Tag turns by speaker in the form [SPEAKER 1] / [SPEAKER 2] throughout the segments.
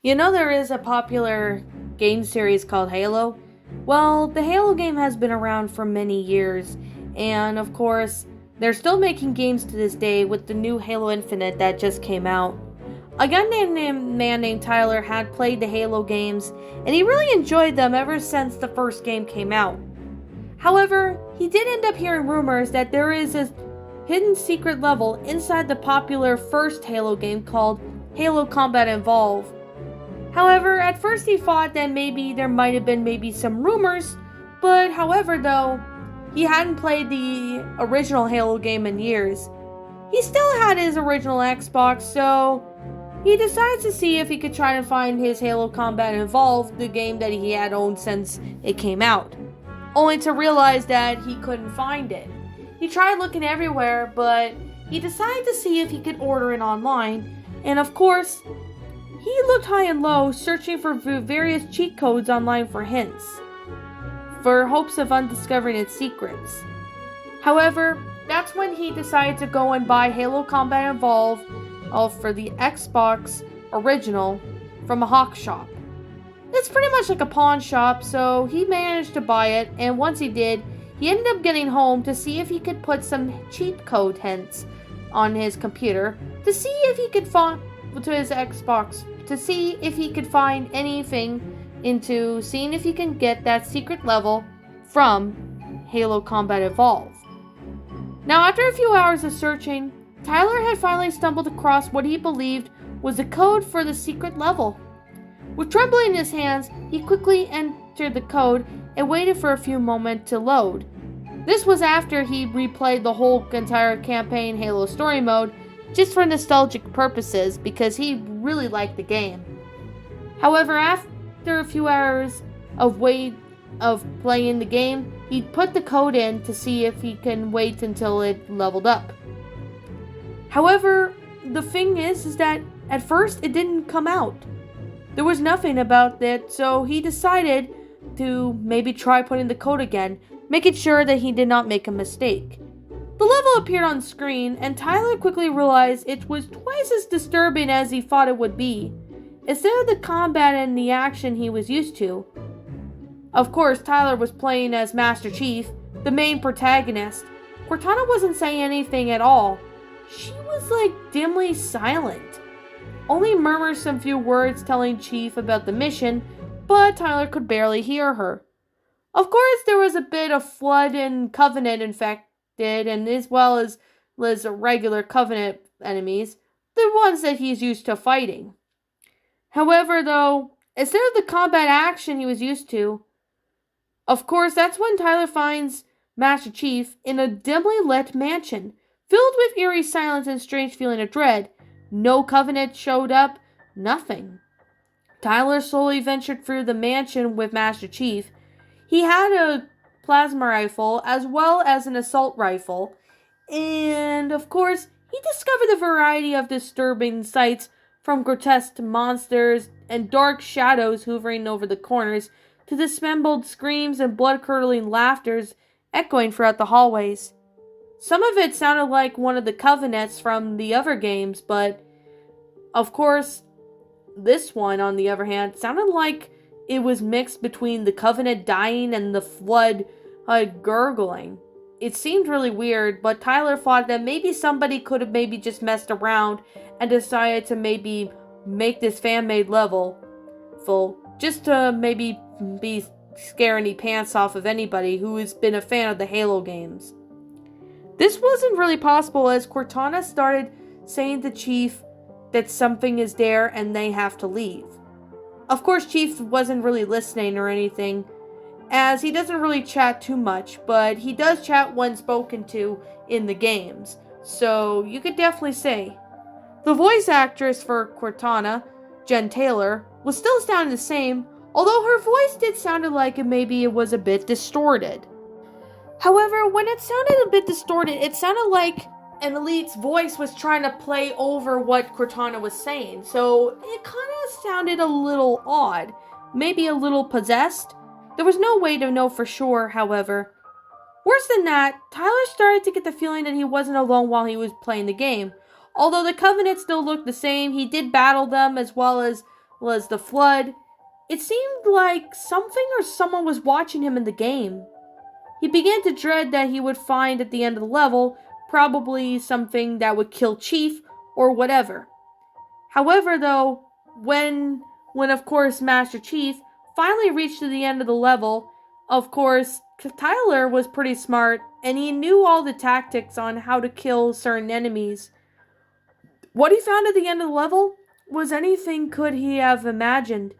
[SPEAKER 1] You know there is a popular game series called Halo? Well, the Halo game has been around for many years, and of course, they're still making games to this day with the new Halo Infinite that just came out. A man named Tyler had played the Halo games, and he really enjoyed them ever since the first game came out. However, he did end up hearing rumors that there is a hidden secret level inside the popular first Halo game called Halo Combat Evolved. However, at first he thought that maybe there might have been maybe some rumors, but however though, he hadn't played the original Halo game in years. He still had his original Xbox, so he decides to see if he could try to find his Halo Combat Evolved, the game that he had owned since it came out, only to realize that he couldn't find it. He tried looking everywhere, but he decided to see if he could order it online, and of course, he looked high and low, searching for various cheat codes online for hints, for hopes of undiscovering its secrets. However, that's when he decided to go and buy Halo Combat Evolved for the Xbox original from a hawk shop. It's pretty much like a pawn shop, so he managed to buy it, and once he did, he ended up getting home to see if he could put some cheat code hints on his computer to see if he could find to his Xbox to see if he could find anything into seeing if he can get that secret level from Halo Combat Evolved. Now, after a few hours of searching, Tyler had finally stumbled across what he believed was the code for the secret level. With trembling in his hands, he quickly entered the code and waited for a few moments to load. This was after he replayed the whole entire campaign Halo Story Mode just for nostalgic purposes because he really liked the game. However, after a few hours of playing the game, he put the code in to see if he can wait until it leveled up. However, the thing is that at first it didn't come out. There was nothing about it, so he decided to maybe try putting the code again, making sure that he did not make a mistake. The level appeared on screen, and Tyler quickly realized it was twice as disturbing as he thought it would be. Instead of the combat and the action he was used to. Of course, Tyler was playing as Master Chief, the main protagonist. Cortana wasn't saying anything at all. She was dimly silent. Only murmured some few words telling Chief about the mission, but Tyler could barely hear her. Of course, there was a bit of Flood and Covenant infected, and as well as regular Covenant enemies, the ones that he's used to fighting. However, though, instead of the combat action he was used to, of course, that's when Tyler finds Master Chief in a dimly lit mansion, filled with eerie silence and strange feeling of dread. No Covenant showed up, nothing. Tyler slowly ventured through the mansion with Master Chief. He had a plasma rifle as well as an assault rifle, and of course, he discovered a variety of disturbing sights from grotesque monsters and dark shadows hovering over the corners to dismembered screams and blood-curdling laughters echoing throughout the hallways. Some of it sounded like one of the Covenants from the other games, but of course, this one, on the other hand, sounded like it was mixed between the Covenant dying and the Flood gurgling. It seemed really weird, but Tyler thought that maybe somebody could have maybe just messed around and decided to maybe make this fan-made level full, just to maybe be scare any pants off of anybody who has been a fan of the Halo games. This wasn't really possible as Cortana started saying to Chief that something is there and they have to leave. Of course, Chief wasn't really listening or anything, as he doesn't really chat too much, but he does chat when spoken to in the games, so you could definitely say. The voice actress for Cortana, Jen Taylor, was still sounding the same, although her voice did sound like maybe it was a bit distorted. However, when it sounded a bit distorted, it sounded like an elite's voice was trying to play over what Cortana was saying, so it kind of sounded a little odd, maybe a little possessed. There was no way to know for sure, however. Worse than that, Tyler started to get the feeling that he wasn't alone while he was playing the game. Although the Covenant still looked the same, he did battle them as well as was the flood. It seemed like something or someone was watching him in the game. He began to dread that he would find at the end of the level probably something that would kill Chief or whatever. However, though, when of course Master Chief finally reached to the end of the level, of course Tyler was pretty smart and he knew all the tactics on how to kill certain enemies. What he found at the end of the level was anything could he have imagined.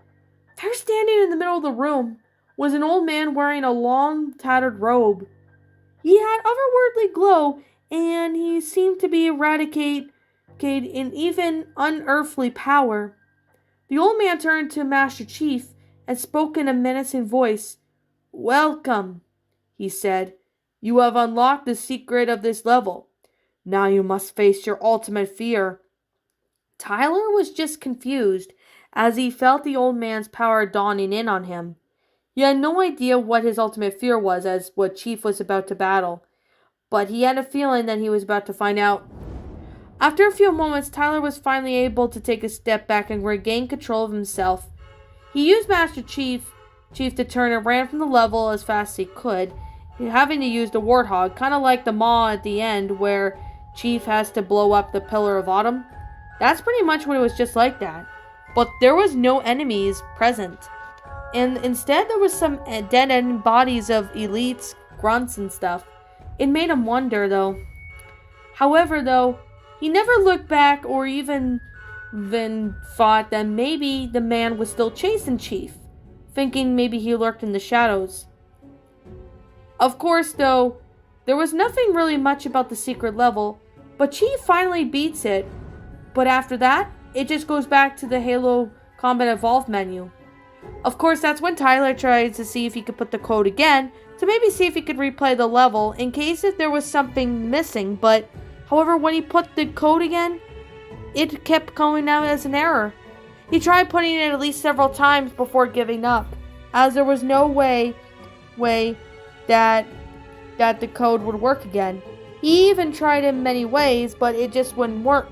[SPEAKER 1] There, standing in the middle of the room, was an old man wearing a long, tattered robe. He had otherworldly glow, and he seemed to be eradicate in even unearthly power. The old man turned to Master Chief and spoke in a menacing voice. "Welcome," he said. "You have unlocked the secret of this level. Now you must face your ultimate fear." Tyler was just confused as he felt the old man's power dawning in on him. He had no idea what his ultimate fear was as what Chief was about to battle, but he had a feeling that he was about to find out. After a few moments, Tyler was finally able to take a step back and regain control of himself. He used Master Chief to turn and ran from the level as fast as he could, having to use the Warthog, kind of like the Maw at the end where Chief has to blow up the Pillar of Autumn. That's pretty much what it was, just like that. But there was no enemies present. And instead there was some dead-end bodies of elites, grunts and stuff. It made him wonder though. However though, he never looked back or even then thought that maybe the man was still chasing Chief, thinking maybe he lurked in the shadows. Of course though, there was nothing really much about the secret level, but Chief finally beats it. But after that, it just goes back to the Halo Combat Evolved menu. Of course, that's when Tyler tried to see if he could put the code again, to maybe see if he could replay the level in case if there was something missing, but however, when he put the code again, it kept coming out as an error. He tried putting it at least several times before giving up, as there was no way that the code would work again. He even tried in many ways, but it just wouldn't work.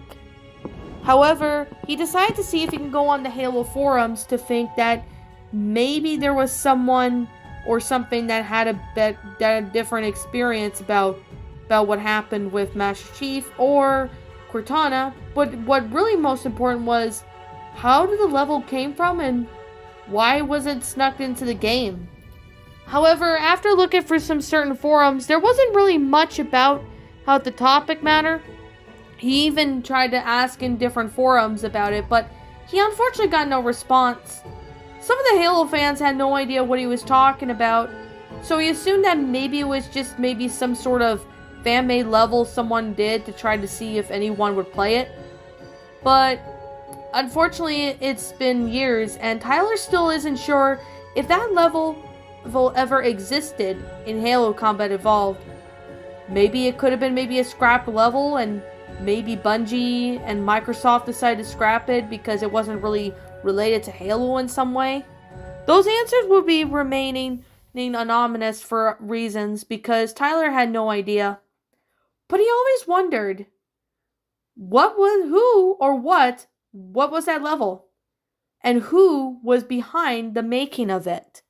[SPEAKER 1] However, he decided to see if he can go on the Halo forums to think that maybe there was someone or something that had a different experience about what happened with Master Chief or Cortana. But what really most important was, how did the level came from and why was it snuck into the game? However, after looking for some certain forums, there wasn't really much about how the topic matter. He even tried to ask in different forums about it, but he unfortunately got no response. Some of the Halo fans had no idea what he was talking about, so he assumed that maybe it was just maybe some sort of fan-made level someone did to try to see if anyone would play it. But unfortunately, it's been years, and Tyler still isn't sure if that level ever existed in Halo Combat Evolved. Maybe it could have been maybe a scrapped level, and maybe Bungie and Microsoft decided to scrap it because it wasn't really related to Halo in some way. Those answers would be remaining anonymous for reasons because Tyler had no idea. But he always wondered, what was that level? And who was behind the making of it?